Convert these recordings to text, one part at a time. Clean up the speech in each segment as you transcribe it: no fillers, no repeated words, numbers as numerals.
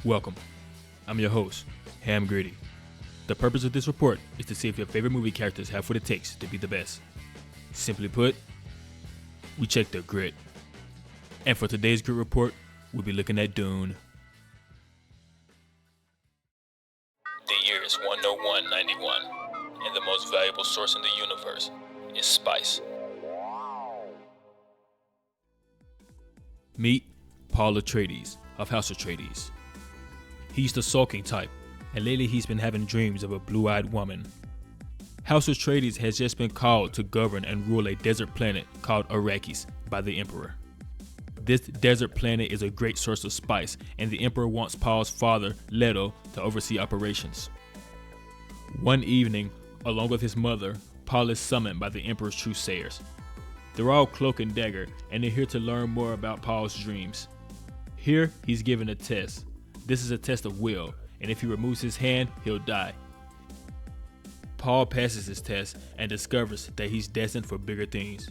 Welcome. I'm your host, Ham Gritty. The purpose of this report is to see if your favorite movie characters have what it takes to be the best. Simply put, we check their grit. And for today's grit report, we'll be looking at Dune. The year is 10191, and the most valuable source in the universe is spice. Meet Paul Atreides of House Atreides. He's the sulking type, and lately he's been having dreams of a blue-eyed woman. House Atreides has just been called to govern and rule a desert planet called Arrakis by the Emperor. This desert planet is a great source of spice, and the Emperor wants Paul's father, Leto, to oversee operations. One evening, along with his mother, Paul is summoned by the Emperor's Truthsayers. They're all cloak and dagger, and they're here to learn more about Paul's dreams. Here, he's given a test. This is a test of will, and if he removes his hand, he'll die. Paul passes his test and discovers that he's destined for bigger things,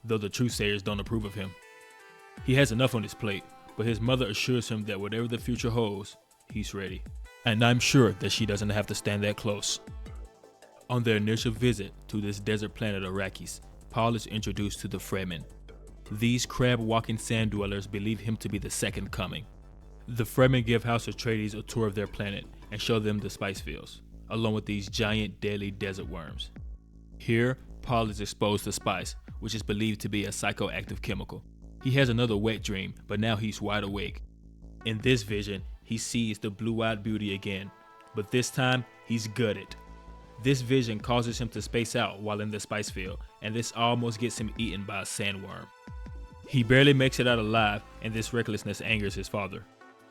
though the Truthsayers don't approve of him. He has enough on his plate, but his mother assures him that whatever the future holds, he's ready. And I'm sure that she doesn't have to stand that close. On their initial visit to this desert planet Arrakis, Paul is introduced to the Fremen. These crab-walking sand dwellers believe him to be the second coming. The Fremen give House Atreides a tour of their planet and show them the spice fields, along with these giant deadly desert worms. Here, Paul is exposed to spice, which is believed to be a psychoactive chemical. He has another wet dream, but now he's wide awake. In this vision, he sees the blue-eyed beauty again, but this time, he's gutted. This vision causes him to space out while in the spice field, and this almost gets him eaten by a sandworm. He barely makes it out alive, and this recklessness angers his father.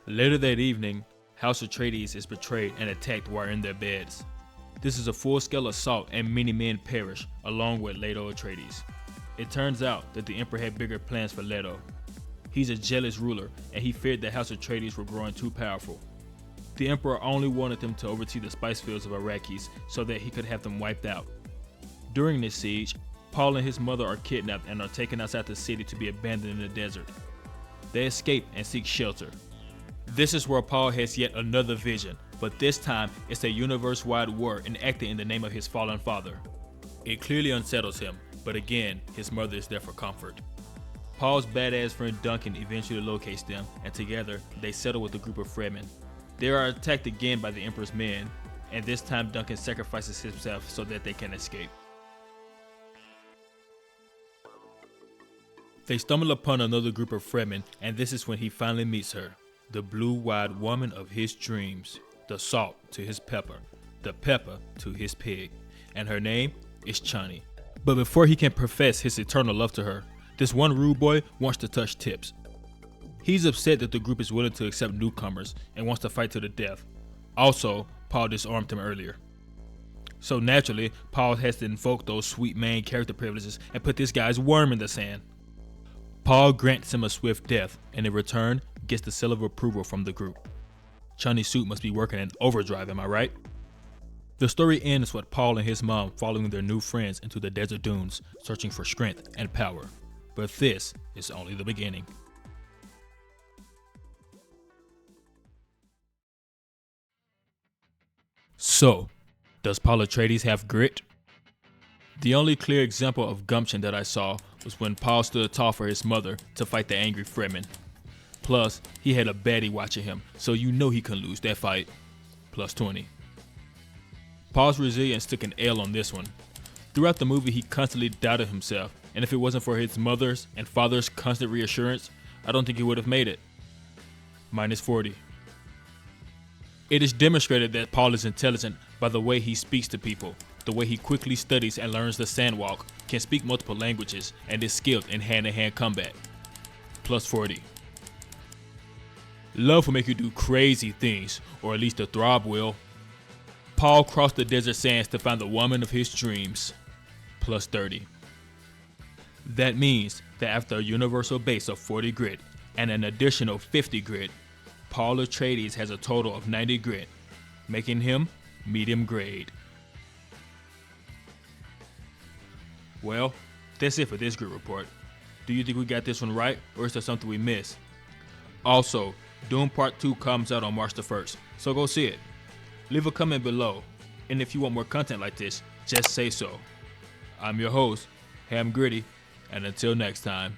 Later that evening, House Atreides is betrayed and attacked while in their beds. This is a full-scale assault and many men perish, along with Leto Atreides. It turns out that the Emperor had bigger plans for Leto. He's a jealous ruler, and he feared that House Atreides were growing too powerful. The Emperor only wanted them to oversee the spice fields of Arrakis so that he could have them wiped out. During this siege, Paul and his mother are kidnapped and are taken outside the city to be abandoned in the desert. They escape and seek shelter. This is where Paul has yet another vision, but this time it's a universe-wide war enacted in the name of his fallen father. It clearly unsettles him, but again, his mother is there for comfort. Paul's badass friend Duncan eventually locates them, and together, they settle with a group of Fremen. They are attacked again by the Emperor's men, and this time Duncan sacrifices himself so that they can escape. They stumble upon another group of Fremen, and this is when he finally meets her. The blue-eyed woman of his dreams, the salt to his pepper, the pepper to his pig, and her name is Chani. But before he can profess his eternal love to her, this one rude boy wants to touch tips. He's upset that the group is willing to accept newcomers and wants to fight to the death. Also, Paul disarmed him earlier. So naturally, Paul has to invoke those sweet main character privileges and put this guy's worm in the sand. Paul grants him a swift death, and in return, gets the seal of approval from the group. Chani's suit must be working in overdrive, am I right? The story ends with Paul and his mom following their new friends into the desert dunes, searching for strength and power. But this is only the beginning. So, does Paul Atreides have grit? The only clear example of gumption that I saw was when Paul stood tall for his mother to fight the angry Fremen. Plus, he had a baddie watching him, so you know he couldn't lose that fight. Plus 20. Paul's resilience took an L on this one. Throughout the movie, he constantly doubted himself, and if it wasn't for his mother's and father's constant reassurance, I don't think he would have made it. Minus 40. It is demonstrated that Paul is intelligent by the way he speaks to people, the way he quickly studies and learns the sandwalk, can speak multiple languages, and is skilled in hand-to-hand combat. Plus 40. Love will make you do crazy things, or at least a throb will. Paul crossed the desert sands to find the woman of his dreams. Plus 30. That means that after a universal base of 40 grit and an additional 50 grit, Paul Atreides has a total of 90 grit, making him medium grade. Well, that's it for this grit report. Do you think we got this one right, or is there something we missed? Also, Dune Part 2 comes out on March the 1st, so go see it. Leave a comment below, and if you want more content like this, just say so. I'm your host, Ham Gritty, and until next time.